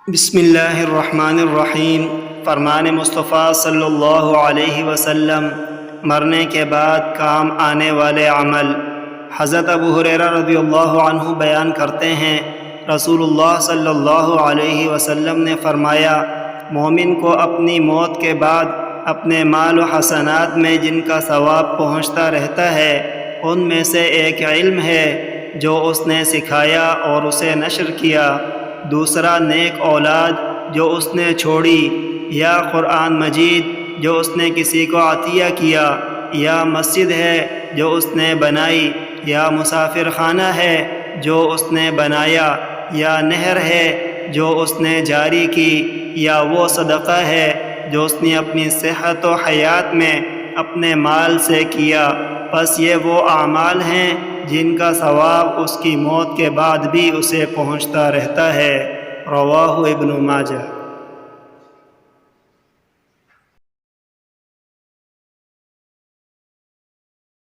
بسم اللہ الرحمن الرحیم۔ فرمان مصطفیٰ صلی اللہ علیہ وسلم، مرنے کے بعد کام آنے والے عمل۔ حضرت ابو ہریرہ رضی اللہ عنہ بیان کرتے ہیں، رسول اللہ صلی اللہ علیہ وسلم نے فرمایا، مومن کو اپنی موت کے بعد اپنے مال و حسنات میں جن کا ثواب پہنچتا رہتا ہے، ان میں سے ایک علم ہے جو اس نے سکھایا اور اسے نشر کیا، دوسرا نیک اولاد جو اس نے چھوڑی، یا قرآن مجید جو اس نے کسی کو عطیہ کیا، یا مسجد ہے جو اس نے بنائی، یا مسافر خانہ ہے جو اس نے بنایا، یا نہر ہے جو اس نے جاری کی، یا وہ صدقہ ہے جو اس نے اپنی صحت و حیات میں اپنے مال سے کیا۔ پس یہ وہ اعمال ہیں جن کا ثواب اس کی موت کے بعد بھی اسے پہنچتا رہتا ہے۔ رواہ ابن ماجہ۔